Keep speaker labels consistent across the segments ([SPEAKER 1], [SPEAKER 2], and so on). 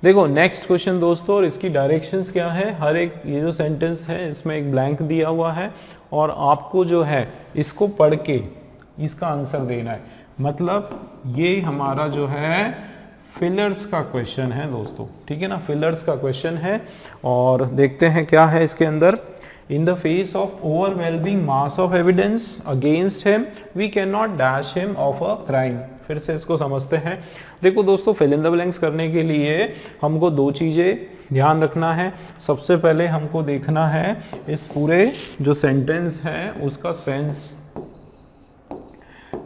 [SPEAKER 1] देखो next question दोस्तों, और इसकी डायरेक्शंस क्या है, हर एक ये जो सेंटेंस है इसमें एक ब्लैंक दिया हुआ है और आपको जो है इसको पढ़ के इसका आंसर देना है। मतलब ये हमारा जो है फिलर्स का क्वेश्चन है दोस्तों, ठीक है ना, फिलर्स का क्वेश्चन है। और देखते हैं क्या है इसके अंदर। In the face of overwhelming mass of evidence against him we can not dash him of a crime. फिर से इसको समझते हैं। देखो दोस्तों, फिल इन द ब्लैंक्स करने के लिए हमको दो चीजें ध्यान रखना है। सबसे पहले हमको देखना है इस पूरे जो सेंटेंस है उसका सेंस,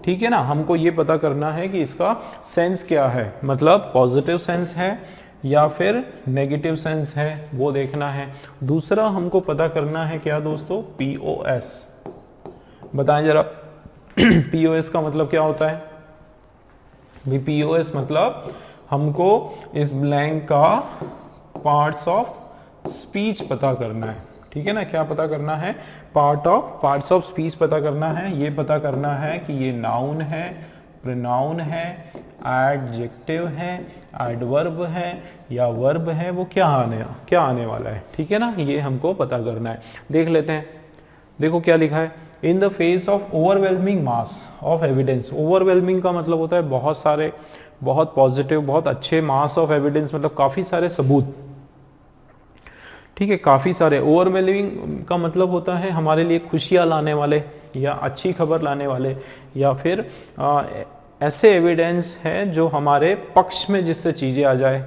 [SPEAKER 1] ठीक है ना। हमको ये पता करना है कि इसका सेंस क्या है, मतलब पॉजिटिव सेंस है या फिर नेगेटिव सेंस है, वो देखना है। दूसरा हमको पता करना है क्या दोस्तों, पीओएस। बताएं जरा पीओएस का मतलब क्या होता है। पीओएस मतलब हमको इस ब्लैंक का पार्ट्स ऑफ स्पीच पता करना है, ठीक है ना। क्या पता करना है, पार्ट्स ऑफ स्पीच पता करना है। ये पता करना है कि ये नाउन है, प्रोनाउन है, एडजेक्टिव है, एडवर्ब है या वर्ब है, वो क्या आने वाला है, ठीक है ना। ये हमको पता करना है। देख लेते हैं। देखो क्या लिखा है, इन the face of overwhelming mass of evidence. Overwhelming का मतलब होता है बहुत सारे, बहुत पॉजिटिव, बहुत अच्छे, मास ऑफ एविडेंस मतलब काफी सारे सबूत, ठीक है, काफी सारे। ओवरवेलमिंग का मतलब होता है हमारे लिए खुशियां लाने वाले या अच्छी खबर लाने वाले या फिर ऐसे एविडेंस है जो हमारे पक्ष में जिससे चीजें आ जाए,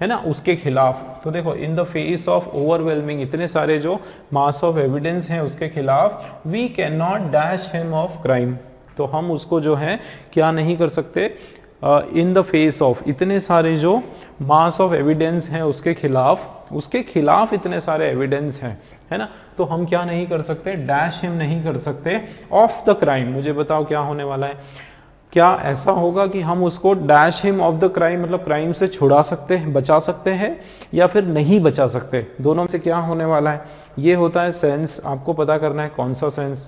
[SPEAKER 1] है ना, उसके खिलाफ। तो देखो in the face of overwhelming, इतने सारे जो मास ऑफ एविडेंस हैं उसके खिलाफ, we can not dash him of crime. तो हम उसको जो है क्या नहीं कर सकते, इन द फेस ऑफ इतने सारे जो मास ऑफ एविडेंस हैं उसके खिलाफ इतने सारे एविडेंस हैं, है ना, तो हम क्या नहीं कर सकते, डैश हिम नहीं कर सकते ऑफ द क्राइम। मुझे बताओ क्या होने वाला है, क्या ऐसा होगा कि हम उसको dash him of the crime मतलब क्राइम से छुड़ा सकते हैं, बचा सकते हैं, या फिर नहीं बचा सकते, दोनों से क्या होने वाला है। ये होता है सेंस। आपको पता करना है कौन सा सेंस।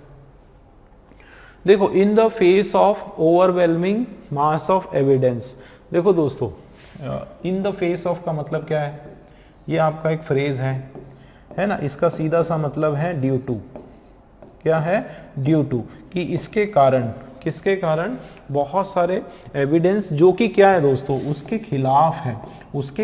[SPEAKER 1] देखो in the face of overwhelming mass of evidence. देखो दोस्तों, इन द फेस ऑफ का मतलब क्या है, ये आपका एक फ्रेज है ना। इसका सीधा सा मतलब है ड्यू टू। क्या है, ड्यू टू, कि इसके कारण, किसके कारण, बहुत सारे एविडेंस जो कि क्या है दोस्तों, उसके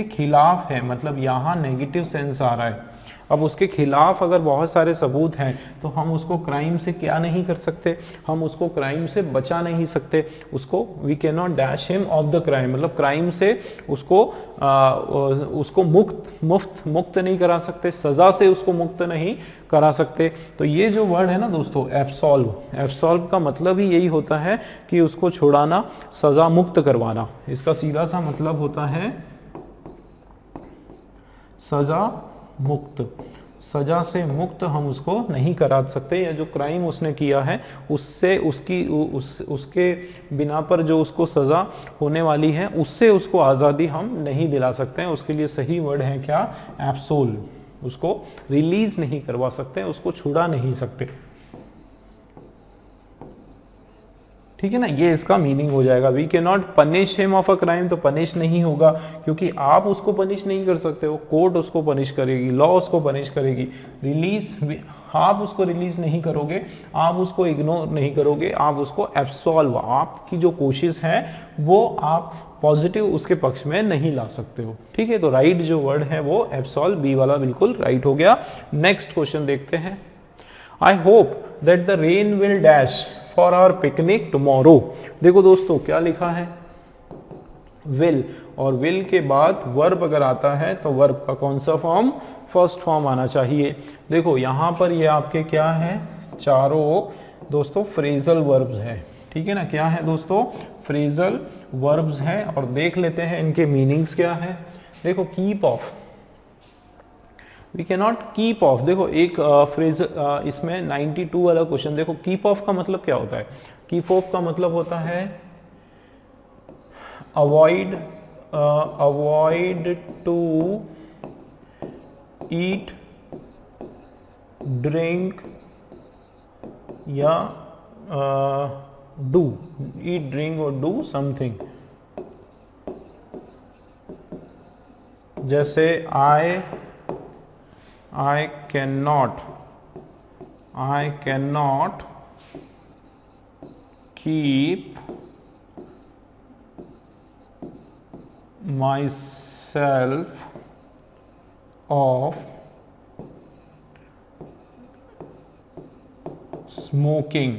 [SPEAKER 1] खिलाफ है, मतलब यहां नेगेटिव सेंस आ रहा है। अब उसके खिलाफ अगर बहुत सारे सबूत हैं तो हम उसको क्राइम से क्या नहीं कर सकते, हम उसको क्राइम से बचा नहीं सकते। उसको we can not dash him of the crime, मतलब क्राइम से उसको मुक्त नहीं करा सकते, सजा से उसको मुक्त नहीं करा सकते। तो ये जो वर्ड है ना दोस्तों, एब्सॉल्व का मतलब ही यही होता है कि उसको छुड़ाना, सजा मुक्त करवाना। इसका सीधा सा मतलब होता है सजा मुक्त। सजा से मुक्त हम उसको नहीं करा सकते, या जो क्राइम उसने किया है उससे उसके बिना पर जो उसको सजा होने वाली है उससे उसको आज़ादी हम नहीं दिला सकते हैं। उसके लिए सही वर्ड है क्या, एब्सोल। उसको रिलीज नहीं करवा सकते, उसको छुड़ा नहीं सकते, ठीक है ना। ये इसका मीनिंग हो जाएगा। We can not punish him of a crime, तो पनिश नहीं होगा क्योंकि आप उसको पनिश नहीं कर सकते हो, कोर्ट उसको पनिश करेगी, लॉ उसको पनिश करेगी। रिलीज, आप उसको रिलीज नहीं करोगे, आप उसको इग्नोर नहीं करोगे, आप उसको एब्सॉल्व, आपकी जो कोशिश है वो आप पॉजिटिव उसके पक्ष में नहीं ला सकते हो, ठीक है। तो राइट जो वर्ड है वो एब्सॉल्व, बी वाला बिल्कुल राइट हो गया। नेक्स्ट क्वेश्चन देखते हैं। I hope that the rain will dash for our picnic tomorrow. देखो दोस्तों क्या लिखा है, विल, और विल के बाद वर्ब अगर आता है तो वर्ब का कौन सा फॉर्म, फर्स्ट फॉर्म आना चाहिए। देखो यहां पर ये आपके क्या है, चारों दोस्तों फ्रेजल वर्ब्स हैं, ठीक है ना। क्या है दोस्तों, फ्रेजल वर्ब्स हैं। और देख लेते हैं इनके मीनिंग्स क्या है। देखो keep off, we can not keep off. देखो एक फ्रेज इसमें 92 वाला क्वेश्चन देखो, कीप ऑफ का मतलब क्या होता है। कीप ऑफ का मतलब होता है avoid, avoid to eat, drink या डू, ईट, ड्रिंक और डू समथिंग, जैसे I can not keep myself off smoking,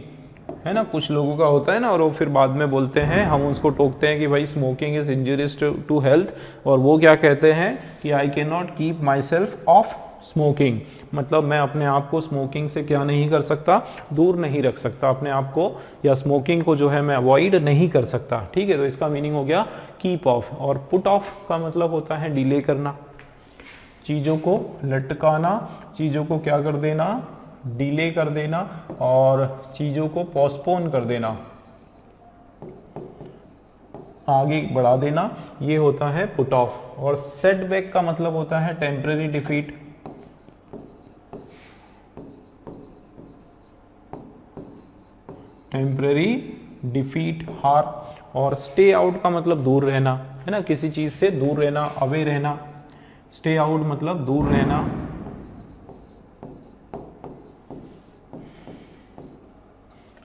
[SPEAKER 1] है ना। कुछ लोगों का होता है ना, और वो फिर बाद में बोलते हैं, हम उसको टोकते हैं कि भाई smoking is injurious to health, और वो क्या कहते हैं कि I can not keep myself off smoking, मतलब मैं अपने आप को स्मोकिंग से क्या नहीं कर सकता, दूर नहीं रख सकता अपने आप को, या स्मोकिंग को जो है मैं अवॉइड नहीं कर सकता। ठीक है, तो इसका मीनिंग हो गया कीप ऑफ। और पुट ऑफ का मतलब होता है डिले करना, चीजों को लटकाना, चीजों को क्या कर देना, डिले कर देना, और चीजों को पोस्टपोन कर देना, आगे बढ़ा देना, ये होता है पुट ऑफ। और सेटबैक का मतलब होता है टेम्पररी डिफीट, हार। और स्टे आउट का मतलब दूर रहना, है ना, किसी चीज से दूर रहना, अवे रहना। स्टे आउट मतलब दूर रहना,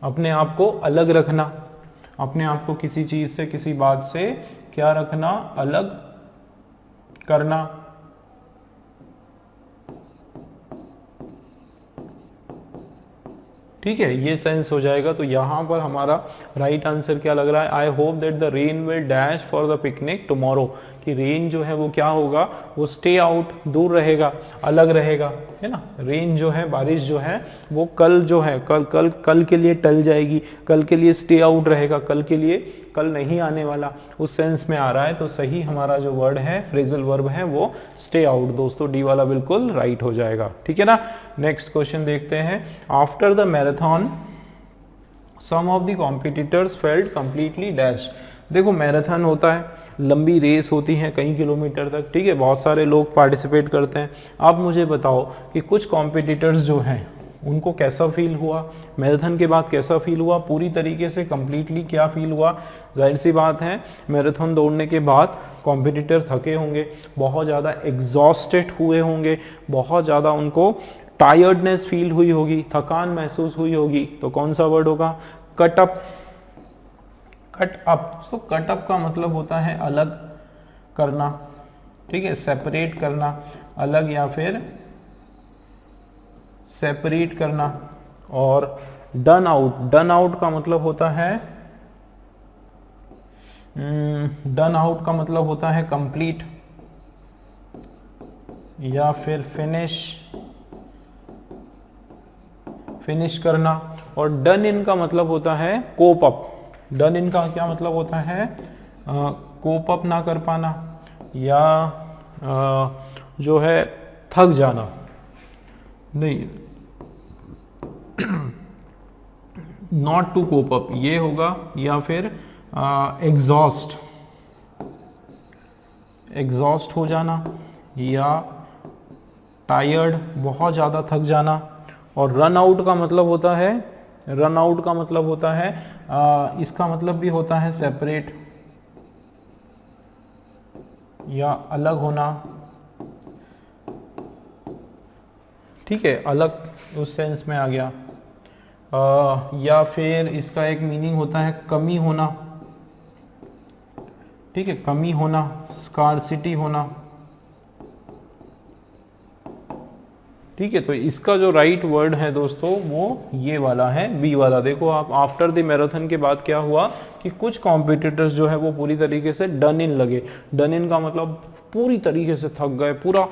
[SPEAKER 1] अपने आप को अलग रखना, अपने आप को किसी चीज से, किसी बात से क्या रखना, अलग करना। ठीक है, ये सेंस हो जाएगा। तो यहां पर हमारा राइट आंसर क्या लग रहा है, आई hope that the rain will dash for the picnic tomorrow, कि रेन जो है वो क्या होगा, वो स्टे आउट, दूर रहेगा, अलग रहेगा, है ना। रेन जो है, बारिश जो है वो कल जो है, कल के लिए टल जाएगी, कल के लिए स्टे आउट रहेगा, कल के लिए, कल नहीं आने वाला, उस सेंस में आ रहा है। तो सही हमारा जो वर्ड है, फ्रेजल वर्ब है, वो स्टे आउट। दोस्तों डी वाला बिल्कुल राइट हो जाएगा। ठीक है ना। नेक्स्ट क्वेश्चन देखते हैं। After the marathon some of the competitors felt completely dash. देखो मैराथन होता है, लंबी रेस होती है कई किलोमीटर तक, ठीक है, बहुत सारे लोग पार्टिसिपेट करते हैं। आप मुझे बताओ कि कुछ कॉम्पिटिटर्स जो हैं उनको कैसा फील हुआ, मैराथन के बाद कैसा फील हुआ, पूरी तरीके से कंप्लीटली क्या फील हुआ। जाहिर सी बात है, मैराथन दौड़ने के बाद कॉम्पिटिटर थके होंगे, बहुत ज़्यादा एग्जॉस्टेड हुए होंगे, बहुत ज़्यादा उनको टायर्डनेस फील हुई होगी, थकान महसूस हुई होगी। तो कौन सा वर्ड होगा, कट अप। कट अप, तो कट अप का मतलब होता है अलग करना, ठीक है, सेपरेट करना, अलग या फिर सेपरेट करना। और डन आउट, डन आउट का मतलब होता है, डन आउट का मतलब होता है कंप्लीट या फिर फिनिश करना। और डन इन का मतलब होता है कोप अप। डन इन का क्या मतलब होता है, कोप अप ना कर पाना, या जो है थक जाना, नहीं, नॉट टू कोप अप ये होगा, या फिर एग्जॉस्ट हो जाना, या टायर्ड, बहुत ज़्यादा थक जाना। और रन आउट का मतलब होता है, रन आउट का मतलब होता है, इसका मतलब भी होता है सेपरेट या अलग होना, ठीक है, अलग उस सेंस में आ गया। या फिर इसका एक मीनिंग होता है कमी होना, ठीक है, कमी होना, स्कार्सिटी होना, ठीक है। तो इसका जो राइट वर्ड है दोस्तों वो ये वाला है, बी वाला। देखो आप, आफ्टर द मैराथन के बाद क्या हुआ कि कुछ कॉम्पिटिटर्स जो है वो पूरी तरीके से डन इन लगे। डन इन का मतलब पूरी तरीके से थक गए, पूरा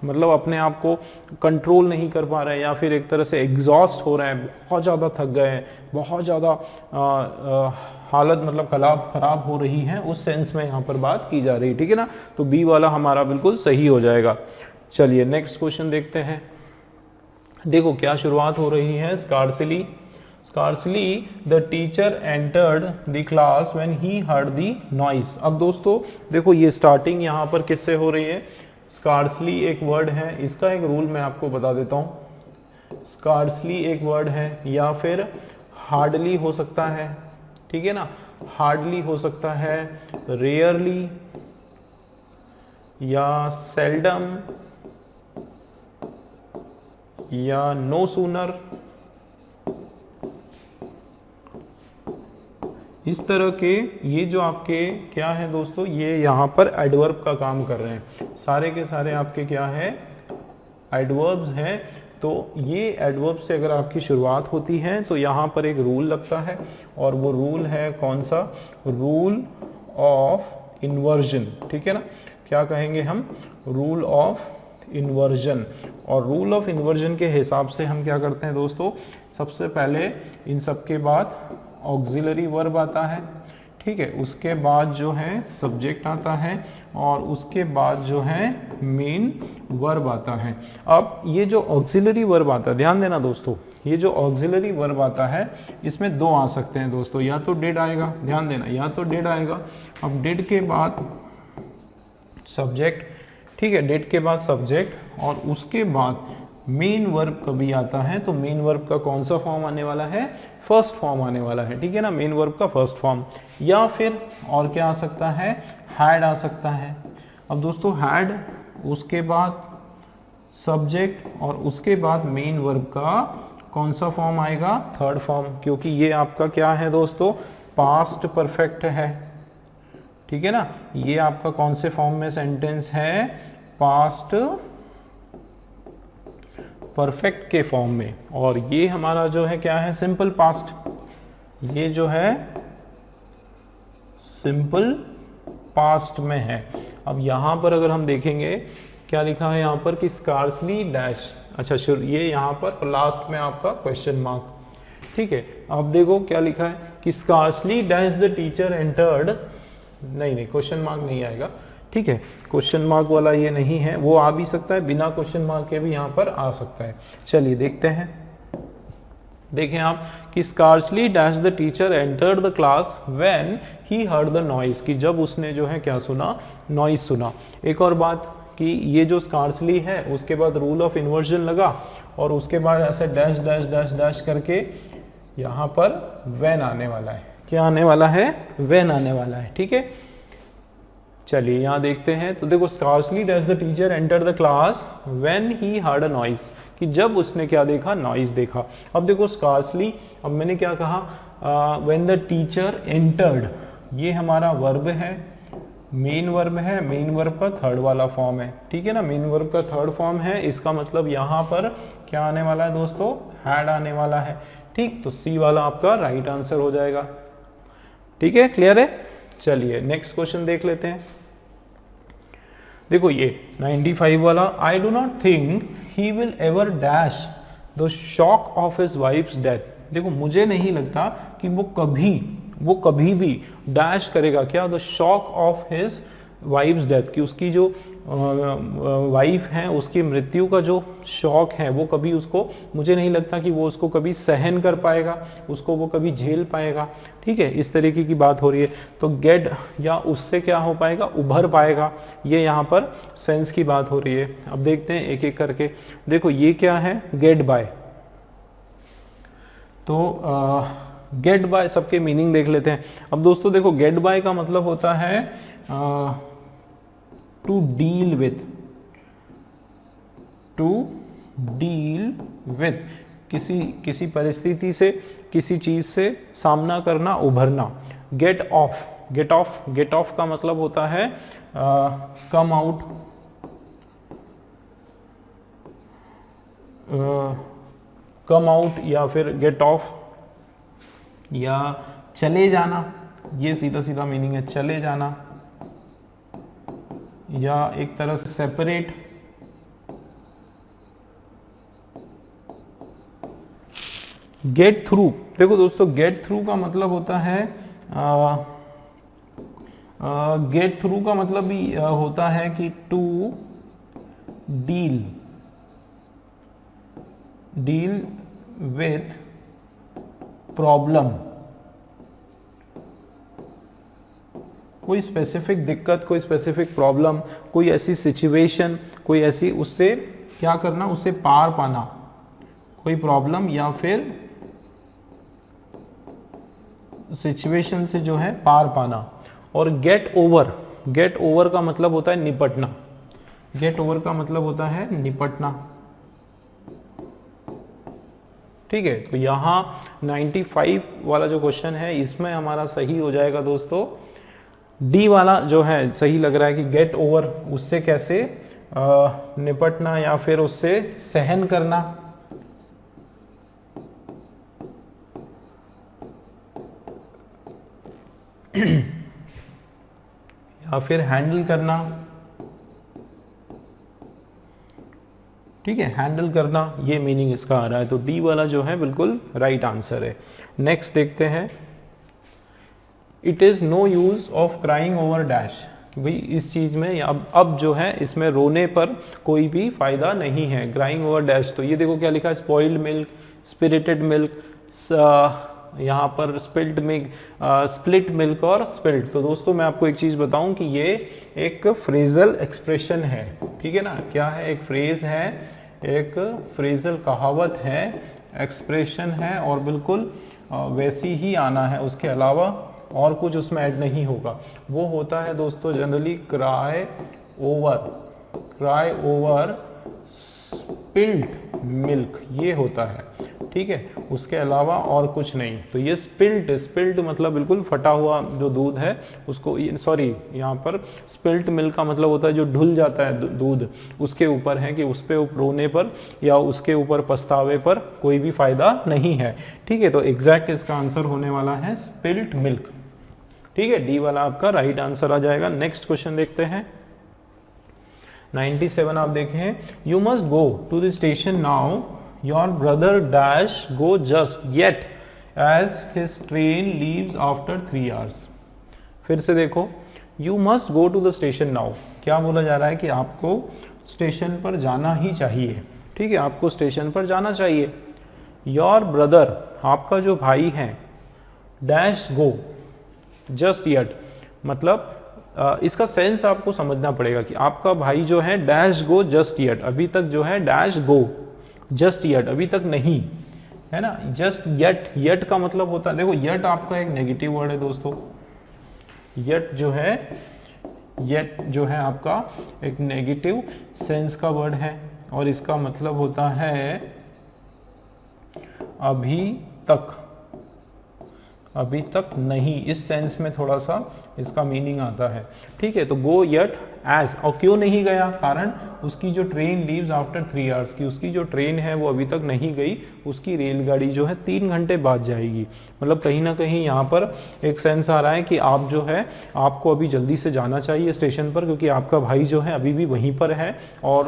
[SPEAKER 1] मतलब अपने आप को कंट्रोल नहीं कर पा रहे हैं, या फिर एक तरह से एग्जॉस्ट हो रहे हैं, बहुत ज़्यादा थक गए हैं, बहुत ज़्यादा हालत मतलब खराब हो रही है, उस सेंस में यहाँ पर बात की जा रही है, ठीक है ना। तो बी वाला हमारा बिल्कुल सही हो जाएगा। चलिए नेक्स्ट क्वेश्चन देखते हैं। देखो क्या शुरुआत हो रही है, scarcely the teacher entered the class when he heard the noise. अब दोस्तों देखो ये स्टार्टिंग यहाँ पर किससे हो रही है, स्कार्सली एक वर्ड है, इसका एक रूल मैं आपको बता देता हूँ। स्कार्सली एक वर्ड है, या फिर हार्डली हो सकता है, ठीक है ना, हार्डली हो सकता है, रेयरली या सेल्डम या नो सूनर, इस तरह के ये जो आपके क्या है दोस्तों, ये यहाँ पर एडवर्ब का काम कर रहे हैं। सारे के सारे आपके क्या है, एडवर्ब्स हैं। तो ये एडवर्ब से अगर आपकी शुरुआत होती है तो यहाँ पर एक रूल लगता है, और वो रूल है कौन सा, रूल ऑफ इन्वर्जन। ठीक है ना, क्या कहेंगे हम, रूल ऑफ इन्वर्जन। और रूल ऑफ इन्वर्जन के हिसाब से हम क्या करते हैं दोस्तों, सबसे पहले इन सब के बाद ऑक्सिलरी वर्ब आता है, ठीक है, उसके बाद जो है सब्जेक्ट आता है, और उसके बाद जो है मेन वर्ब आता है। अब ये जो ऑक्सिलरी वर्ब आता है, ध्यान देना दोस्तों, ये जो ऑक्सिलरी वर्ब आता है इसमें दो आ सकते हैं दोस्तों, या तो डिड आएगा, ध्यान देना, या तो डिड आएगा। अब डिड के बाद सब्जेक्ट, ठीक है, डिड के बाद सब्जेक्ट, और उसके बाद मेन वर्ब कभी आता है तो मेन वर्ब का कौन सा फॉर्म आने वाला है, फर्स्ट फॉर्म आने वाला है। ठीक है ना, मेन वर्ब का फर्स्ट फॉर्म। या फिर और क्या आ सकता है, हैड आ सकता है। अब दोस्तों हैड, उसके बाद सब्जेक्ट, और उसके बाद मेन वर्ब का कौन सा फॉर्म आएगा, थर्ड फॉर्म, क्योंकि ये आपका क्या है दोस्तों, पास्ट परफेक्ट है। ठीक है ना, ये आपका कौन से फॉर्म में सेंटेंस है, पास्ट परफेक्ट के फॉर्म में, और ये हमारा जो है क्या है, सिंपल पास्ट, ये जो है सिंपल पास्ट में है। अब यहां पर अगर हम देखेंगे क्या लिखा है यहाँ पर कि स्कार्सली डैश, अच्छा ये यहाँ पर लास्ट में आपका क्वेश्चन मार्क, ठीक है। अब देखो क्या लिखा है कि scarcely dash the teacher entered, नहीं क्वेश्चन मार्क नहीं आएगा, ठीक है, क्वेश्चन मार्क वाला ये नहीं है, वो आ भी सकता है, बिना क्वेश्चन मार्क के भी यहाँ पर आ सकता है। चलिए देखते हैं, देखें आप कि scarcely dash the teacher entered the class when he heard the noise, कि जब उसने जो है क्या सुना, नॉइज सुना। एक और बात कि ये जो स्कार्सली है उसके बाद रूल ऑफ इन्वर्जन लगा, और उसके बाद ऐसे डैश डैश डैश डैश करके यहाँ पर व्हेन आने वाला है, क्या आने वाला है, व्हेन आने वाला है। ठीक है, चलिए यहाँ देखते हैं, तो देखो scarcely dash the teacher enter the class when he heard a noise, कि जब उसने क्या देखा, नॉइज देखा। अब देखो स्कार्सली, अब मैंने क्या कहा, व्हेन द टीचर एंटर्ड, ये हमारा वर्ब है, मेन वर्ब है, मेन वर्ब का थर्ड वाला फॉर्म है। ठीक है ना, मेन वर्ब का थर्ड फॉर्म है, इसका मतलब यहाँ पर क्या आने वाला है दोस्तों, हैड आने वाला है। ठीक, तो सी वाला आपका राइट आंसर हो जाएगा। ठीक है, क्लियर है। चलिए नेक्स्ट क्वेश्चन देख लेते हैं। देखो ये 95 वाला, I do not think he will ever dash the shock of his wives death. देखो मुझे नहीं लगता कि वो कभी भी डैश करेगा क्या, the shock of his wives death, कि उसकी जो वाइफ है उसकी मृत्यु का जो शॉक है वो कभी उसको, मुझे नहीं लगता कि वो उसको कभी सहन कर पाएगा, उसको वो कभी झेल पाएगा। ठीक है, इस तरीके की बात हो रही है। तो गेट या उससे क्या हो पाएगा, उभर पाएगा, ये यहाँ पर सेंस की बात हो रही है। अब देखते हैं एक एक करके। देखो ये क्या है, गेट बाय, तो गेट बाय सबके मीनिंग देख लेते हैं। अब दोस्तों देखो गेट बाय का मतलब होता है to deal with, to deal with, किसी परिस्थिति से, किसी चीज से सामना करना, उभरना। गेट ऑफ, गेट ऑफ का मतलब होता है कम आउट, कम आउट, या फिर गेट ऑफ, या चले जाना, ये सीधा सीधा मीनिंग है, चले जाना, या एक तरह से सेपरेट। गेट थ्रू, देखो दोस्तों गेट थ्रू का मतलब होता है गेट थ्रू का मतलब भी होता है कि टू डील विथ प्रॉब्लम, कोई स्पेसिफिक दिक्कत, कोई स्पेसिफिक प्रॉब्लम, कोई ऐसी सिचुएशन, कोई ऐसी, उससे क्या करना, उससे पार पाना, कोई प्रॉब्लम या फिर सिचुएशन से जो है पार पाना। और गेट ओवर का मतलब होता है निपटना। गेट ओवर का मतलब होता है निपटना। ठीक है, तो यहाँ 95 वाला जो क्वेश्चन है इसमें हमारा सही हो जाएगा दोस्तों डी वाला जो है सही लग रहा है कि गेट ओवर, उससे कैसे निपटना या फिर उससे सहन करना, या फिर हैंडल करना। ठीक है, हैंडल करना, ये मीनिंग इसका आ रहा है। तो डी वाला जो है बिल्कुल राइट आंसर है। नेक्स्ट देखते हैं, it is no use of crying over dash. भाई इस चीज में अब जो है इसमें रोने पर कोई भी फायदा नहीं है। क्राइंग ओवर डैश, तो ये देखो क्या लिखा है, स्पॉइल्ड मिल्क, स्पिरिटेड मिल्क, यहाँ पर स्पिल्ट मिल्क, स्प्लिट मिल्क और स्पिल्ट। तो दोस्तों मैं आपको एक चीज बताऊं कि ये एक फ्रेजल एक्सप्रेशन है। ठीक है ना, क्या है, एक फ्रेज है, एक फ्रेजल कहावत है, एक्सप्रेशन है, और बिल्कुल वैसी ही आना है, उसके अलावा और कुछ उसमें ऐड नहीं होगा। वो होता है दोस्तों generally cry over spilt milk, ये होता है। ठीक है, उसके अलावा और कुछ नहीं। तो ये स्पिल्ट मतलब बिल्कुल फटा हुआ जो दूध है उसको, सॉरी यहाँ पर स्पिल्ट मिल्क का मतलब होता है जो ढुल जाता है दूध, उसके ऊपर है कि उस पे रोने पर या उसके ऊपर पछतावे पर कोई भी फायदा नहीं है। ठीक है, तो एग्जैक्ट इसका आंसर होने वाला है स्पिल्ट मिल्क। ठीक है, डी वाला आपका राइट आंसर आ जाएगा। नेक्स्ट क्वेश्चन देखते हैं, 97 आप देखें, you must go to the station now, your brother dash go just yet as his train leaves after 3 hours। फिर से देखो, you must go to the station now, क्या बोला जा रहा है कि आपको स्टेशन पर जाना ही चाहिए। ठीक है, आपको स्टेशन पर जाना चाहिए। योर ब्रदर, आपका जो भाई है, डैश गो जस्ट येट, मतलब इसका सेंस आपको समझना पड़ेगा कि आपका भाई जो है डैश गो जस्ट येट, अभी तक जो है डैश गो जस्ट येट, अभी तक नहीं है ना। जस्ट येट, येट का मतलब होता है, देखो येट आपका एक नेगेटिव वर्ड है दोस्तों। येट जो है आपका एक नेगेटिव सेंस का वर्ड है, और इसका मतलब होता है अभी तक नहीं, इस सेंस में थोड़ा सा इसका मीनिंग आता है। ठीक है, तो गो येट एज, और क्यों नहीं गया, कारण उसकी जो ट्रेन लीव्स आफ्टर 3 hours की, उसकी जो ट्रेन है वो अभी तक नहीं गई, उसकी रेलगाड़ी जो है 3 घंटे बाद जाएगी। मतलब कहीं ना कहीं यहाँ पर एक सेंस आ रहा है कि आप जो है आपको अभी जल्दी से जाना चाहिए स्टेशन पर, क्योंकि आपका भाई जो है अभी भी वहीं पर है, और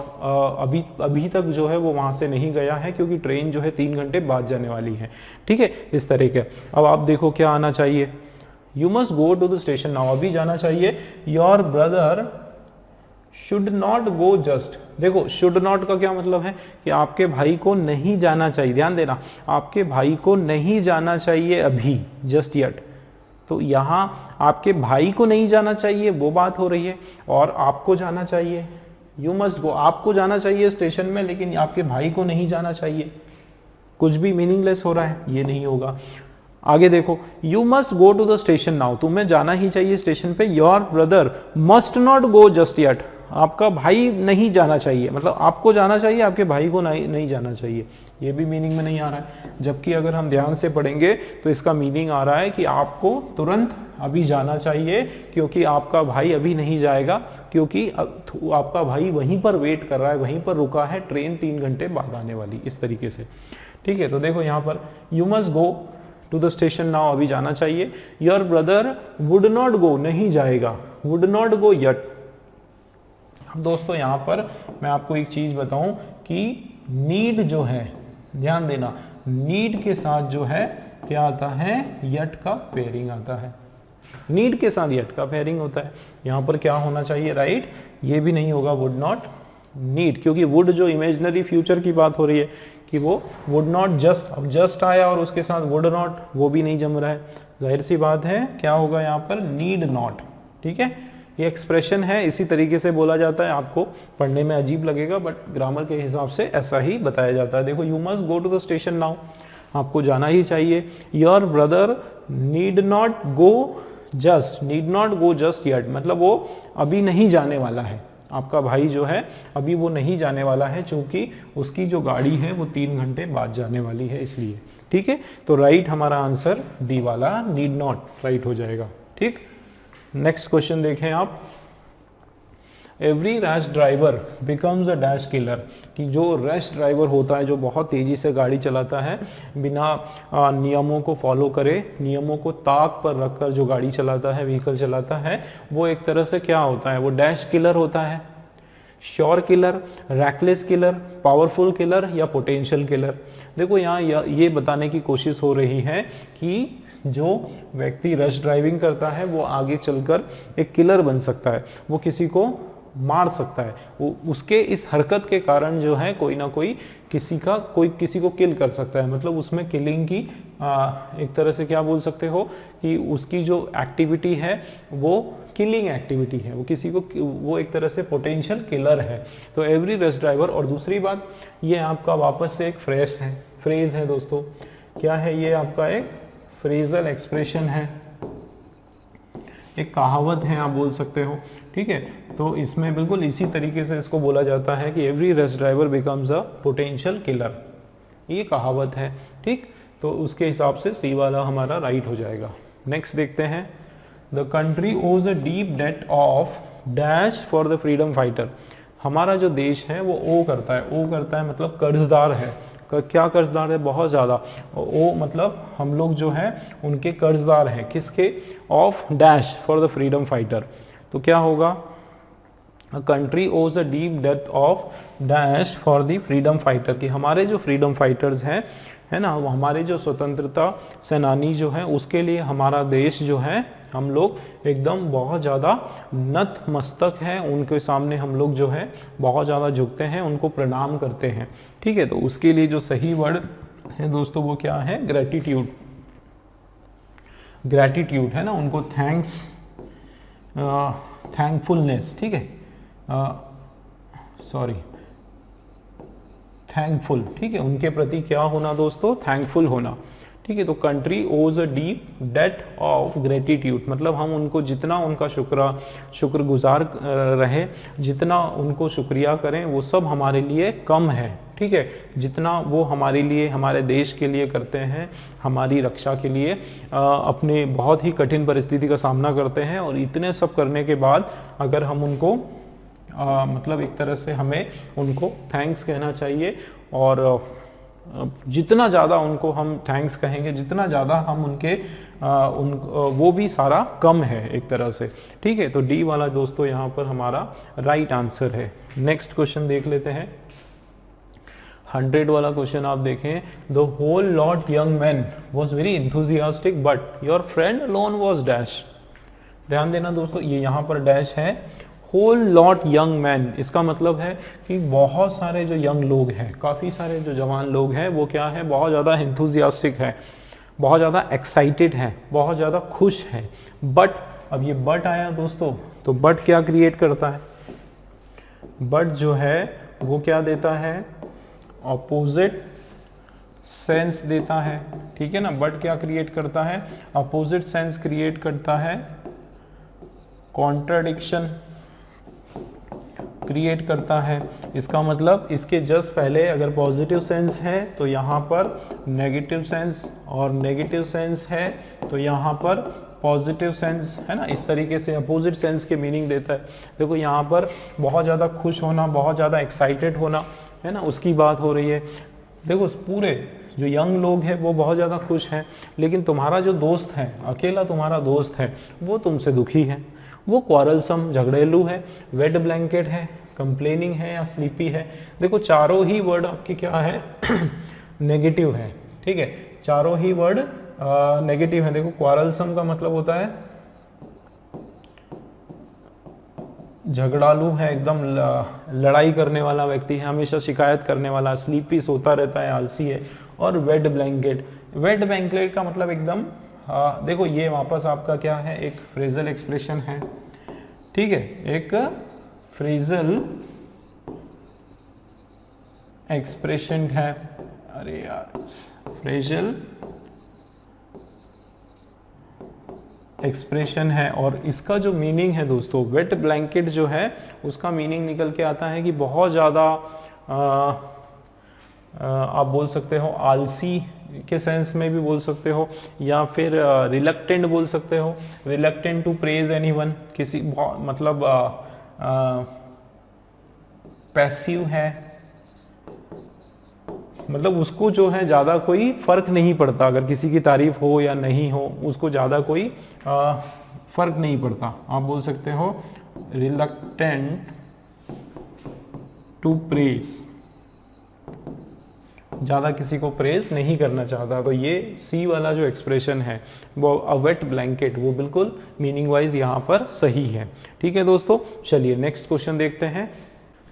[SPEAKER 1] अभी तक जो है वो वहां से नहीं गया है, क्योंकि ट्रेन जो है 3 घंटे बाद जाने वाली है। ठीक है, इस तरह के। अब आप देखो क्या आना चाहिए, you must go to the station now, अभी जाना चाहिए। Your brother should not go just, देखो शुड नॉट का क्या मतलब है कि आपके भाई को नहीं जाना चाहिए, ध्यान देना, आपके भाई को नहीं जाना चाहिए अभी, जस्ट येट। तो यहां आपके भाई को नहीं जाना चाहिए वो बात हो रही है, और आपको जाना चाहिए, यू मस्ट गो, आपको जाना चाहिए स्टेशन में, लेकिन आपके भाई को नहीं जाना चाहिए। कुछ भी मीनिंगलेस हो रहा है, ये नहीं होगा। आगे देखो, you must go to the station now, तुम्हें जाना ही चाहिए स्टेशन पे। Your brother must not go just yet, आपका भाई नहीं जाना चाहिए, मतलब आपको जाना चाहिए, आपके भाई को नहीं जाना चाहिए। ये भी मीनिंग में नहीं आ रहा है, जबकि अगर हम ध्यान से पढ़ेंगे तो इसका मीनिंग आ रहा है कि आपको तुरंत अभी जाना चाहिए, क्योंकि आपका भाई अभी नहीं जाएगा, क्योंकि आपका भाई वहीं पर वेट कर रहा है, वहीं पर रुका है, ट्रेन 3 घंटे बाद आने वाली, इस तरीके से। ठीक है, तो देखो यहाँ पर you must go to the station now, अभी जाना चाहिए। Your brother would not go, नहीं जाएगा, वुड नॉट गो येट। दोस्तों यहाँ पर मैं आपको एक चीज बताऊं कि नीड जो है, ध्यान देना, नीड के साथ जो है क्या आता है, यट का पेयरिंग आता है। नीड के साथ यट का पेयरिंग होता है। यहाँ पर क्या होना चाहिए, राइट, ये भी नहीं होगा, वुड नॉट, नीड, क्योंकि वुड जो इमेजिनरी फ्यूचर की बात हो रही है कि वो वुड नॉट जस्ट, अब जस्ट आया और उसके साथ वुड नॉट, वो भी नहीं जम रहा है, जाहिर सी बात है क्या होगा यहाँ पर, नीड नॉट। ठीक है, ये एक्सप्रेशन है, इसी तरीके से बोला जाता है, आपको पढ़ने में अजीब लगेगा बट ग्रामर के हिसाब से ऐसा ही बताया जाता है। देखो, you must go to the station now, आपको जाना ही चाहिए। Your brother need not go just, need not go just yet, मतलब वो अभी नहीं जाने वाला है, आपका भाई जो है अभी वो नहीं जाने वाला है, क्योंकि उसकी जो गाड़ी है वो 3 घंटे बाद जाने वाली है इसलिए। ठीक है, तो राइट हमारा आंसर डी वाला नीड नॉट राइट हो जाएगा। ठीक, नेक्स्ट क्वेश्चन देखें आप। Every rash driver becomes a dash killer, कि जो रैश ड्राइवर होता है, जो बहुत तेजी से गाड़ी चलाता है, बिना नियमों को फॉलो करे, नियमों को ताक पर रखकर जो गाड़ी चलाता है, व्हीकल चलाता है, वो एक तरह से क्या होता है, वो डैश किलर होता है। Sure killer, reckless killer, powerful killer या पोटेंशियल किलर। देखो यहाँ ये बताने की कोशिश हो रही है कि जो व्यक्ति रश ड्राइविंग करता है वो आगे चलकर एक किलर बन सकता है, वो किसी को मार सकता है, वो उसके इस हरकत के कारण जो है कोई ना कोई किसी को किल कर सकता है। मतलब उसमें किलिंग की एक तरह से क्या बोल सकते हो कि उसकी जो एक्टिविटी है वो किलिंग एक्टिविटी है, वो किसी को, वो एक तरह से पोटेंशियल किलर है। तो एवरी रश ड्राइवर। और दूसरी बात, ये आपका वापस से एक फ्रेज है दोस्तों। क्या है ये? आपका एक फ्रेजल एक्सप्रेशन है, एक कहावत है आप बोल सकते हो। ठीक है, तो इसमें बिल्कुल इसी तरीके से इसको बोला जाता है कि every rush driver becomes a potential killer, ये कहावत है। ठीक, तो उसके हिसाब से सी वाला हमारा राइट हो जाएगा। नेक्स्ट देखते हैं। The country owes a deep debt of dash for the freedom fighter. हमारा जो देश है वो ओ करता है मतलब कर्जदार है। क्या कर्जदार है? बहुत ज़्यादा। ओ मतलब हम लोग जो है उनके कर्जदार हैं। किसके? Of dash for the freedom fighter. तो क्या होगा? Country owes a deep debt of dash for the freedom fighter, कि हमारे जो फ्रीडम फाइटर्स हैं, है ना, वो हमारे जो स्वतंत्रता सेनानी जो है, उसके लिए हमारा देश जो है, हम लोग एकदम बहुत ज़्यादा नतमस्तक हैं, उनके सामने हम लोग जो है बहुत ज़्यादा झुकते हैं, उनको प्रणाम करते हैं। ठीक है, तो उसके लिए जो सही वर्ड है दोस्तों वो क्या है? ग्रेटिट्यूड। ग्रेटिट्यूड है ना, उनको थैंक्स, थैंकफुलनेस। ठीक है, सॉरी, थैंकफुल। ठीक है, उनके प्रति क्या होना दोस्तों? थैंकफुल होना। ठीक है, तो country owes a deep debt of gratitude, मतलब हम उनको जितना उनका शुक्रगुजार रहे, जितना उनको शुक्रिया करें, वो सब हमारे लिए कम है। ठीक है, जितना वो हमारे लिए, हमारे देश के लिए करते हैं, हमारी रक्षा के लिए अपने बहुत ही कठिन परिस्थिति का सामना करते हैं, और इतने सब करने के बाद अगर हम उनको मतलब एक तरह से हमें उनको थैंक्स कहना चाहिए, और जितना ज़्यादा उनको हम थैंक्स कहेंगे, जितना ज़्यादा हम उनके वो भी सारा कम है एक तरह से। ठीक है, तो डी वाला दोस्तों यहाँ पर हमारा राइट आंसर है। नेक्स्ट क्वेश्चन देख लेते हैं। 100 वाला क्वेश्चन आप देखें। The whole lot young man was very enthusiastic but your friend alone was dash. ध्यान देना दोस्तों, ये यहाँ पर डैश है, होल लॉट यंग मैन। इसका मतलब है कि बहुत सारे जो यंग लोग हैं, काफ़ी सारे जो जवान लोग हैं, वो क्या है? बहुत ज़्यादा इंथुजियास्टिक है, बहुत ज़्यादा एक्साइटेड है, बहुत ज़्यादा खुश है। बट, अब ये बट आया दोस्तों, तो बट क्या क्रिएट करता है? बट जो है वो क्या देता है? ऑपोजिट सेंस देता है। ठीक है ना, बट क्या क्रिएट करता है? ऑपोजिट सेंस क्रिएट करता है, कॉन्ट्राडिक्शन क्रिएट करता है। इसका मतलब इसके जस्ट पहले अगर पॉजिटिव सेंस है तो यहाँ पर नेगेटिव सेंस, और नेगेटिव सेंस है तो यहाँ पर पॉजिटिव सेंस, है ना। इस तरीके से अपोजिट सेंस के मीनिंग देता है। देखो यहाँ पर बहुत ज़्यादा खुश होना, बहुत ज़्यादा एक्साइटेड होना, है ना, उसकी बात हो रही है। देखो पूरे जो यंग लोग हैं वो बहुत ज़्यादा खुश हैं, लेकिन तुम्हारा जो दोस्त है, अकेला तुम्हारा दोस्त है, वो तुमसे दुखी है, वो क्वारलसम, झगड़ेलू है, वेट ब्लैंकेट है, कंप्लेनिंग है या स्लीपी है। देखो चारों ही वर्ड आपके क्या है? नेगेटिव है। ठीक है, चारों ही वर्ड नेगेटिव है। देखो क्वारलसम का मतलब होता है झगड़ालू है, एकदम लड़ाई करने वाला व्यक्ति है, हमेशा शिकायत करने वाला। स्लीपी सोता रहता है, आलसी है। और वेट ब्लैंकेट, वेट ब्लैंकेट का मतलब एकदम देखो ये वापस आपका क्या है? एक फ्रेजल एक्सप्रेशन है। ठीक है, एक फ्रेजल एक्सप्रेशन है। अरे यार, फ्रेजल एक्सप्रेशन है और इसका जो मीनिंग है दोस्तों, वेट ब्लैंकेट जो है उसका मीनिंग निकल के आता है कि बहुत ज़्यादा आप बोल सकते हो आलसी के सेंस में भी बोल सकते हो, या फिर रिलक्टेंट बोल सकते हो, रिलक्टेंट टू प्रेज एनीवन, किसी मतलब पैसिव है, मतलब उसको जो है ज्यादा कोई फर्क नहीं पड़ता, अगर किसी की तारीफ हो या नहीं हो उसको ज्यादा कोई फर्क नहीं पड़ता। आप बोल सकते हो रिलक्टेंट टू प्रेज, ज्यादा किसी को प्रेज नहीं करना चाहता। तो ये सी वाला जो एक्सप्रेशन है वो अ वेट ब्लैंकेट, वो बिल्कुल मीनिंग वाइज यहाँ पर सही है। ठीक है दोस्तों, चलिए नेक्स्ट क्वेश्चन देखते हैं।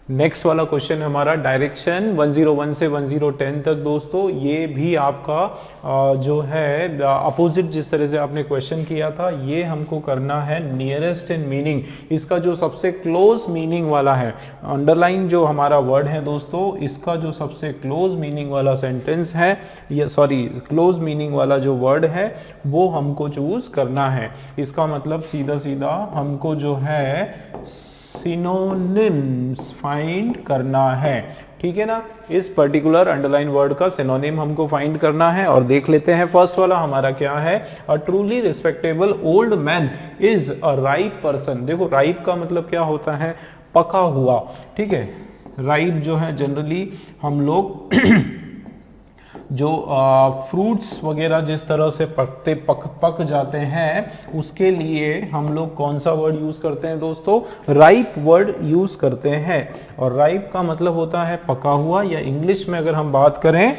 [SPEAKER 1] नेक्स्ट वाला क्वेश्चन हमारा डायरेक्शन 101 से 1010 तक दोस्तों, ये भी आपका जो है अपोजिट जिस तरह से आपने क्वेश्चन किया था, ये हमको करना है नियरेस्ट इन मीनिंग, इसका जो सबसे क्लोज मीनिंग वाला है। अंडरलाइन जो हमारा वर्ड है दोस्तों, इसका जो सबसे क्लोज मीनिंग वाला सेंटेंस है, या सॉरी क्लोज मीनिंग वाला जो वर्ड है वो हमको चूज करना है। इसका मतलब सीधा सीधा हमको जो है सिनोनिम्स फाइंड करना है। ठीक है ना, इस पर्टिकुलर अंडरलाइन वर्ड का सिनोनिम हमको फाइंड करना है। और देख लेते हैं फर्स्ट वाला हमारा क्या है, a truly respectable old man is a ripe person. देखो राइप का मतलब क्या होता है, पका हुआ। ठीक है, राइप जो है जनरली हम लोग जो फ्रूट्स वगैरह जिस तरह से पक जाते हैं उसके लिए हम लोग कौन सा वर्ड यूज करते हैं दोस्तों, राइप वर्ड यूज करते हैं। और राइप का मतलब होता है पका हुआ, या इंग्लिश में अगर हम बात करें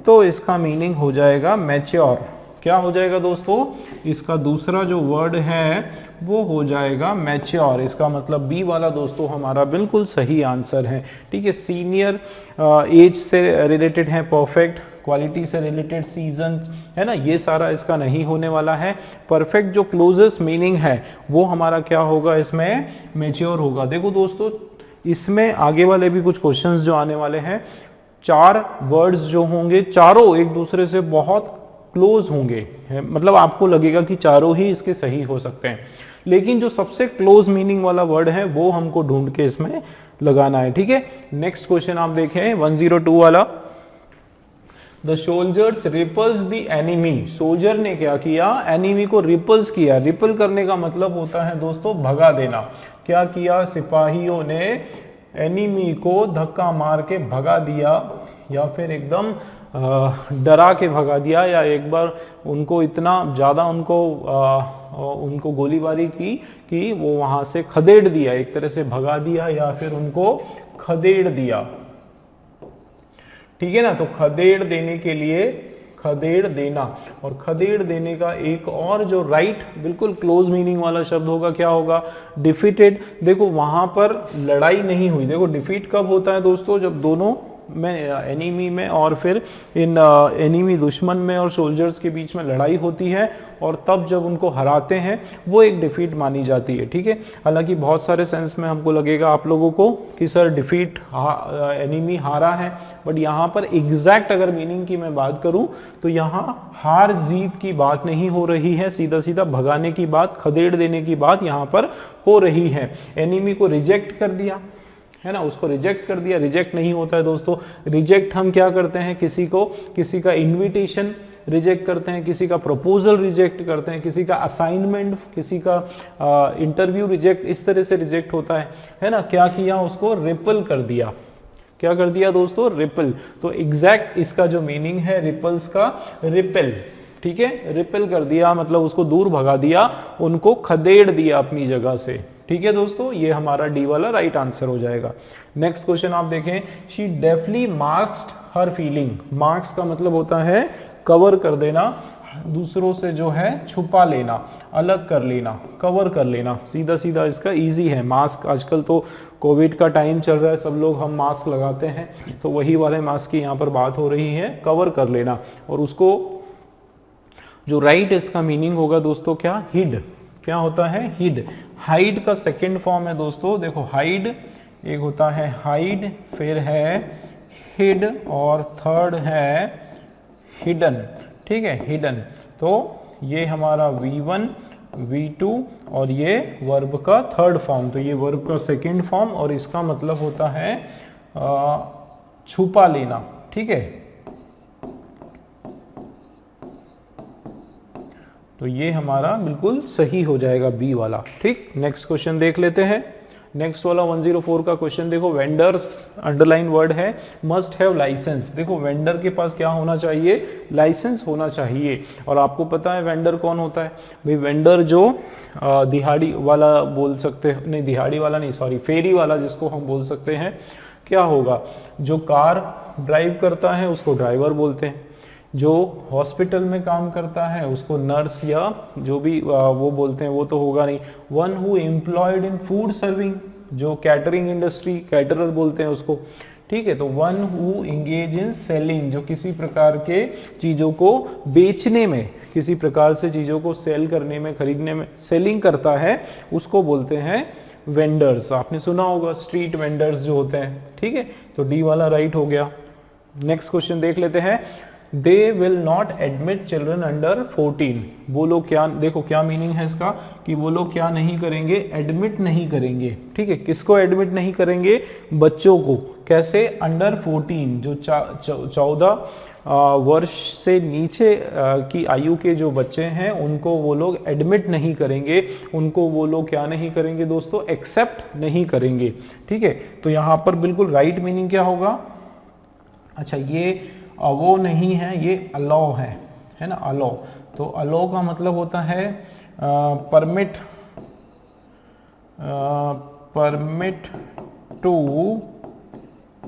[SPEAKER 1] तो इसका मीनिंग हो जाएगा मैच्योर। क्या हो जाएगा दोस्तों, इसका दूसरा जो वर्ड है वो हो जाएगा मैच्योर। इसका मतलब बी वाला दोस्तों हमारा बिल्कुल सही आंसर है। ठीक है, सीनियर एज से रिलेटेड है, परफेक्ट क्वालिटी से रिलेटेड सीजन है ना, ये सारा इसका नहीं होने वाला है। परफेक्ट जो क्लोजेस्ट मीनिंग है वो हमारा क्या होगा, इसमें मैच्योर होगा। देखो दोस्तों, इसमें आगे वाले भी कुछ क्वेश्चंस जो आने वाले हैं, 4 वर्ड्स जो होंगे चारों एक दूसरे से बहुत क्लोज होंगे, मतलब आपको लगेगा कि चारों ही इसके सही हो सकते हैं, लेकिन जो सबसे क्लोज मीनिंग वाला वर्ड है वो हमको ढूंढ के इसमें लगाना है। ठीक है, नेक्स्ट क्वेश्चन आप देखें 102 वाला, the soldiers repulse the enemy. Soldier ने क्या किया, एनिमी को रिपल्स किया। रिपल करने का मतलब होता है दोस्तों भगा देना। क्या किया, सिपाहियों ने एनिमी को धक्का मार के भगा दिया, या फिर एकदम डरा के भगा दिया, या एक बार उनको इतना ज्यादा उनको गोलीबारी की कि वो वहां से खदेड़ दिया, एक तरह से भगा दिया या फिर उनको खदेड़ दिया। ठीक है ना, तो खदेड़ देने के लिए खदेड़ देना, और खदेड़ देने का एक और जो राइट बिल्कुल क्लोज मीनिंग वाला शब्द होगा, क्या होगा, डिफीटेड। देखो वहां पर लड़ाई नहीं हुई। देखो डिफीट कब होता है दोस्तों, जब दोनों में एनिमी में और फिर इन एनिमी दुश्मन में और सोल्जर्स के बीच में लड़ाई होती है, और तब जब उनको हराते हैं वो एक डिफीट मानी जाती है। ठीक है, हालांकि बहुत सारे सेंस में हमको लगेगा आप लोगों को कि सर डिफीट एनिमी हारा है, बट यहाँ पर एग्जैक्ट अगर मीनिंग की मैं बात करूं तो यहाँ हार जीत की बात नहीं हो रही है, सीधा सीधा भगाने की बात, खदेड़ देने की बात यहाँ पर हो रही है। एनिमी को रिजेक्ट कर दिया है ना, उसको रिजेक्ट कर दिया। रिजेक्ट नहीं होता है दोस्तों, रिजेक्ट हम क्या करते हैं, किसी का इन्विटेशन रिजेक्ट करते हैं, किसी का प्रपोजल रिजेक्ट करते हैं, किसी का असाइनमेंट, किसी का इंटरव्यू रिजेक्ट, इस तरह से रिजेक्ट होता है ना। क्या किया, उसको रिपल कर दिया। क्या कर दिया दोस्तों, रिपल। तो एग्जैक्ट इसका जो मीनिंग है रिपल्स का, रिपेल। ठीक है, रिपेल कर दिया मतलब उसको दूर भगा दिया, उनको खदेड़ दिया अपनी जगह से। ठीक है दोस्तों, ये हमारा डी वाला राइट आंसर हो जाएगा। नेक्स्ट क्वेश्चन आप देखें, she deftly masked her feeling. Mask का मतलब होता है कवर कर देना, दूसरों से जो है छुपा लेना, अलग कर लेना, कवर कर लेना। सीधा सीधा इसका इजी है। मास्क, आजकल तो कोविड का टाइम चल रहा है, सब लोग हम मास्क लगाते हैं, तो वही वाले मास्क की यहाँ पर बात हो रही है, कवर कर लेना। और उसको जो राइट इसका मीनिंग होगा दोस्तों क्या, हिड। क्या होता है, हिड। हाइड का सेकेंड फॉर्म है दोस्तों, देखो हाइड एक होता है हाइड, फिर है हिड, और थर्ड है हिडन। ठीक है, हिडन। तो ये हमारा V1 V2 और ये वर्ब का थर्ड फॉर्म, तो ये वर्ब का सेकंड फॉर्म और इसका मतलब होता है छुपा लेना। ठीक है, तो ये हमारा बिल्कुल सही हो जाएगा बी वाला। ठीक, नेक्स्ट क्वेश्चन देख लेते हैं। नेक्स्ट वाला 104 का क्वेश्चन देखो, वेंडर्स अंडरलाइन वर्ड है मस्ट हैव लाइसेंस। देखो वेंडर के पास क्या होना चाहिए, लाइसेंस होना चाहिए। और आपको पता है वेंडर कौन होता है भाई, वेंडर जो दिहाड़ी वाला बोल सकते हैं, नहीं दिहाड़ी वाला नहीं, सॉरी फेरी वाला जिसको हम बोल सकते हैं, क्या होगा, जो कार ड्राइव करता है उसको ड्राइवर बोलते हैं, जो हॉस्पिटल में काम करता है उसको नर्स या जो भी वो बोलते हैं, वो तो होगा नहीं। One who employed in food serving, जो कैटरिंग इंडस्ट्री, कैटरर बोलते हैं उसको। ठीक है, तो one who engage in selling, जो किसी प्रकार के चीजों को बेचने में, किसी प्रकार से चीजों को सेल करने में, खरीदने में सेलिंग करता है, उसको बोलते हैं वेंडर्स। आपने सुना होगा स्ट्रीट वेंडर्स जो होते हैं। ठीक है, तो डी वाला राइट हो गया। नेक्स्ट क्वेश्चन देख लेते हैं, they will not admit children under 14। वो लोग क्या, देखो क्या मीनिंग है इसका, कि वो लोग क्या नहीं करेंगे, एडमिट नहीं करेंगे। ठीक है, किसको एडमिट नहीं करेंगे, बच्चों को। कैसे, अंडर 14, जो 14 वर्ष से नीचे की आयु के जो बच्चे हैं उनको वो लोग एडमिट नहीं करेंगे, उनको वो लोग क्या नहीं करेंगे दोस्तों, एक्सेप्ट नहीं करेंगे। ठीक है, तो यहाँ पर बिल्कुल राइट मीनिंग क्या होगा, अच्छा ये वो नहीं है, ये अलाउ है ना, अलाउ। तो अलाउ का मतलब होता है परमिट, परमिट टू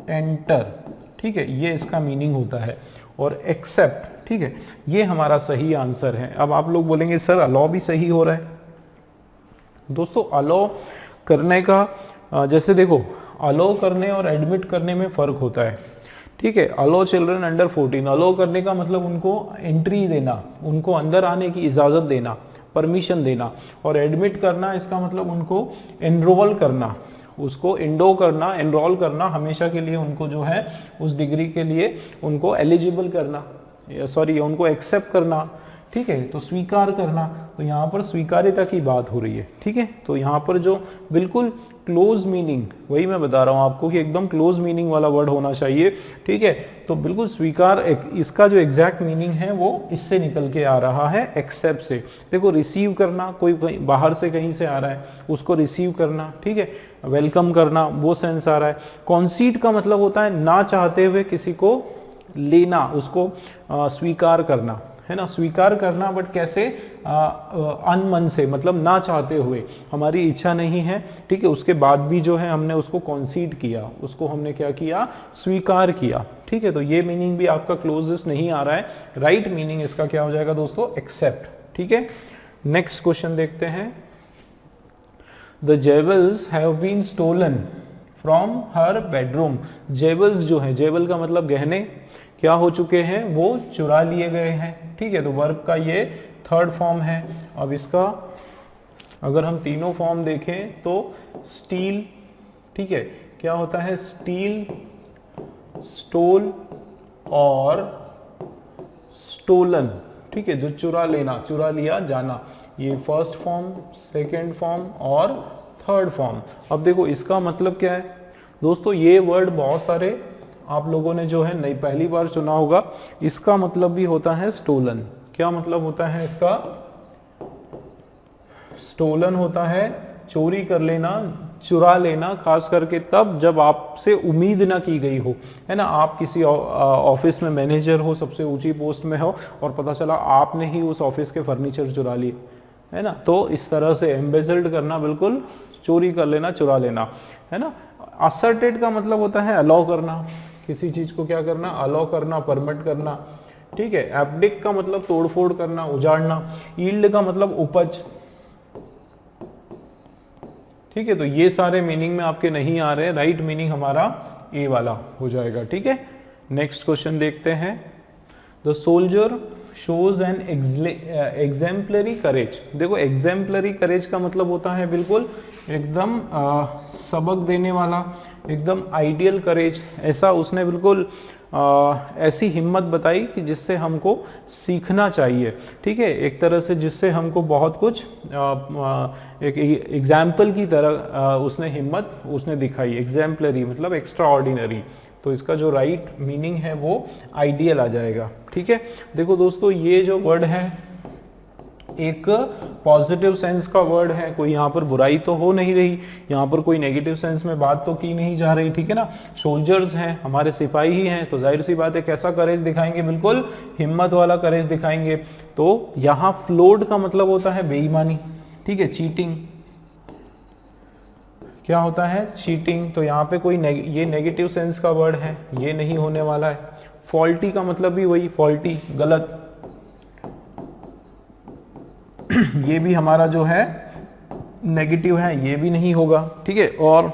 [SPEAKER 1] एंटर। ठीक है, ये इसका मीनिंग होता है। और एक्सेप्ट, ठीक है, ये हमारा सही आंसर है। अब आप लोग बोलेंगे सर अलाउ भी सही हो रहा है। दोस्तों अलाउ करने का जैसे देखो, अलाउ करने और एडमिट करने में फर्क होता है। ठीक है, अलाउ चिल्ड्रन अंडर 14, अलाउ करने का मतलब उनको एंट्री देना, उनको अंदर आने की इजाजत देना, परमिशन देना। और एडमिट करना इसका मतलब उनको एनरोल करना, उसको इंडो करना, एनरोल करना, हमेशा के लिए उनको जो है उस डिग्री के लिए उनको एलिजिबल करना, सॉरी उनको एक्सेप्ट करना। ठीक है, तो स्वीकार करना, तो यहाँ पर स्वीकार्यता की बात हो रही है। ठीक है, तो यहाँ पर जो बिल्कुल क्लोज मीनिंग, वही मैं बता रहा हूँ आपको कि एकदम क्लोज मीनिंग वाला वर्ड होना चाहिए। ठीक है, तो बिल्कुल स्वीकार, इसका जो एग्जैक्ट मीनिंग है वो इससे निकल के आ रहा है, एक्सेप्ट से। देखो रिसीव करना, कोई कहीं बाहर से कहीं से आ रहा है उसको रिसीव करना। ठीक है, वेलकम करना, वो सेंस आ रहा है। कॉन्सीड का मतलब होता है ना चाहते हुए किसी को लेना, उसको स्वीकार करना, है ना, स्वीकार करना, बट कैसे, अनमन से, मतलब ना चाहते हुए, हमारी इच्छा नहीं है। ठीक है, उसके बाद भी जो है हमने उसको कॉन्सीड किया, उसको हमने क्या किया, स्वीकार किया। ठीक है, तो ये मीनिंग भी आपका क्लोजेस्ट नहीं आ रहा है। राइट मीनिंग इसका क्या हो जाएगा दोस्तों, एक्सेप्ट। ठीक है, नेक्स्ट क्वेश्चन देखते हैं। The jewels have been stolen from her bedroom. Jewels जो है, जेवल का मतलब गहने, क्या हो चुके हैं, वो चुरा लिए गए हैं। ठीक है, तो वर्ब का ये थर्ड फॉर्म है। अब इसका अगर हम तीनों फॉर्म देखें तो स्टील, ठीक है, क्या होता है, स्टील, स्टोल और स्टोलन। ठीक है, जो चुरा लेना, चुरा लिया जाना, ये फर्स्ट फॉर्म, सेकेंड फॉर्म और थर्ड फॉर्म। अब देखो इसका मतलब क्या है दोस्तों, ये वर्ड बहुत सारे आप लोगों ने जो है नई पहली बार सुना होगा। इसका मतलब भी होता है स्टोलन। क्या मतलब होता है इसका, स्टोलन होता है चोरी कर लेना, चुरा लेना, खास करके तब जब आपसे उम्मीद ना की गई हो, है ना। आप किसी ऑफिस में मैनेजर हो, सबसे ऊंची पोस्ट में हो और पता चला आपने ही उस ऑफिस के फर्नीचर चुरा लिए, है ना। तो इस तरह से एम्बेजल्ड करना, बिल्कुल चोरी कर लेना, चुरा लेना, है ना। असर्टेड का मतलब होता है अलाउ करना, किसी चीज को क्या करना, अलाउ करना, परमिट करना। ठीक है, एब्डिक का मतलब तोड़फोड़ करना, उजाड़ना। यील्ड का मतलब उपज। ठीक है, तो ये सारे मीनिंग में आपके नहीं आ रहे, राइट मीनिंग हमारा ए वाला हो जाएगा। ठीक है, नेक्स्ट क्वेश्चन देखते हैं। The soldier shows an exemplary courage. देखो एग्जेम्पलरी करेज का मतलब होता है बिल्कुल एकदम सबक देने वाला, एकदम आइडियल करेज। ऐसा उसने बिल्कुल ऐसी हिम्मत बताई कि जिससे हमको सीखना चाहिए, ठीक है, एक तरह से जिससे हमको बहुत कुछ एक एग्जाम्पल की तरह उसने हिम्मत उसने दिखाई, एग्जाम्पलरी मतलब एक्स्ट्रा ऑर्डिनरी। तो इसका जो राइट मीनिंग है वो आइडियल आ जाएगा, ठीक है। देखो दोस्तों, ये जो वर्ड है एक पॉजिटिव सेंस का वर्ड है, कोई यहाँ पर बुराई तो हो नहीं रही, यहाँ पर कोई नेगेटिव सेंस में बात तो की नहीं जा रही, ठीक है ना। सोल्जर्स हैं, हमारे सिपाही ही हैं, तो जाहिर सी बात है कैसा करेज दिखाएंगे, बिल्कुल हिम्मत वाला करेज दिखाएंगे। तो यहाँ फ्लोड का मतलब होता है बेईमानी, ठीक है, चीटिंग। क्या होता है? चीटिंग। तो यहाँ पे कोई ये नेगेटिव सेंस का वर्ड है, ये नहीं होने वाला है। फॉल्टी का मतलब भी वही, फॉल्टी गलत ये भी हमारा जो है नेगेटिव है, ये भी नहीं होगा, ठीक है। और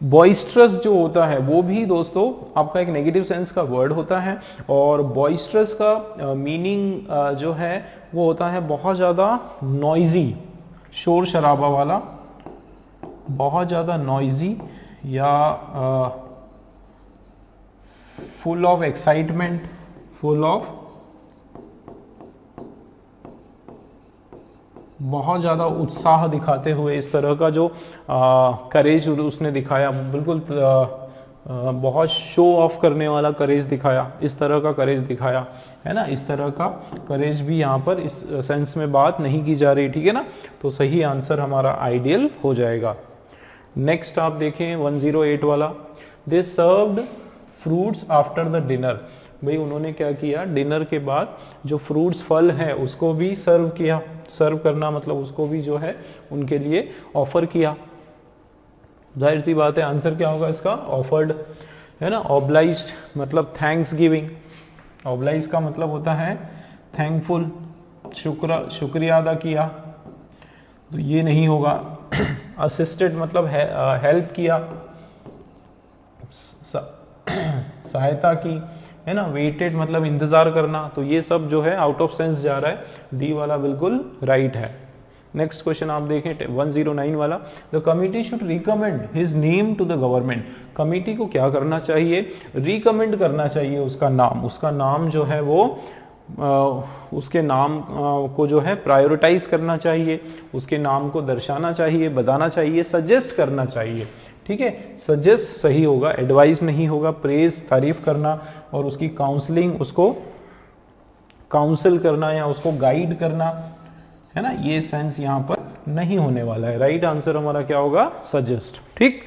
[SPEAKER 1] बॉइस्ट्रस जो होता है वो भी दोस्तों आपका एक नेगेटिव सेंस का वर्ड होता है। और बॉइस्ट्रस का मीनिंग जो है वो होता है बहुत ज़्यादा नॉइजी, शोर शराबा वाला, बहुत ज़्यादा नॉइजी, या full of excitement, full of बहुत ज़्यादा उत्साह दिखाते हुए, इस तरह का जो करेज उसने दिखाया, बिल्कुल बहुत शो ऑफ करने वाला करेज दिखाया, इस तरह का करेज दिखाया, है ना। इस तरह का करेज भी यहाँ पर इस सेंस में बात नहीं की जा रही, ठीक है ना। तो सही आंसर हमारा आइडियल हो जाएगा। नेक्स्ट आप देखें 108 वाला, they served fruits after the dinner. भाई उन्होंने क्या किया, डिनर के बाद जो फ्रूट्स फल है उसको भी सर्व किया। सर्व करना मतलब उसको भी जो है उनके लिए ऑफर किया। जाहिर सी बात है आंसर क्या होगा इसका, ऑफर्ड, है ना। ऑब्लाइज्ड मतलब थैंक्स गिविंग, ऑब्लाइज का मतलब होता है थैंकफुल, शुक्रिया अदा किया, तो ये नहीं होगा। असिस्टेड मतलब हेल्प किया, सहायता की, है ना। वेटेड मतलब इंतजार करना, तो ये सब जो है आउट ऑफ सेंस जा रहा है, डी वाला बिल्कुल राइट है। नेक्स्ट क्वेश्चन आप देखें 109 वाला, the committee should recommend his name to the government. Committee को क्या करना चाहिए, रिकमेंड करना चाहिए उसका नाम, उसका नाम जो है वो उसके नाम को जो है प्रायोरिटाइज करना चाहिए, उसके नाम को दर्शाना चाहिए, बताना चाहिए, सजेस्ट करना चाहिए, ठीक है। सजेस्ट सही होगा, एडवाइस नहीं होगा। प्रेज तारीफ करना, और उसकी काउंसलिंग, उसको काउंसिल करना या उसको गाइड करना, है ना, ये सेंस यहाँ पर नहीं होने वाला है। राइट आंसर हमारा क्या होगा, सजेस्ट, ठीक।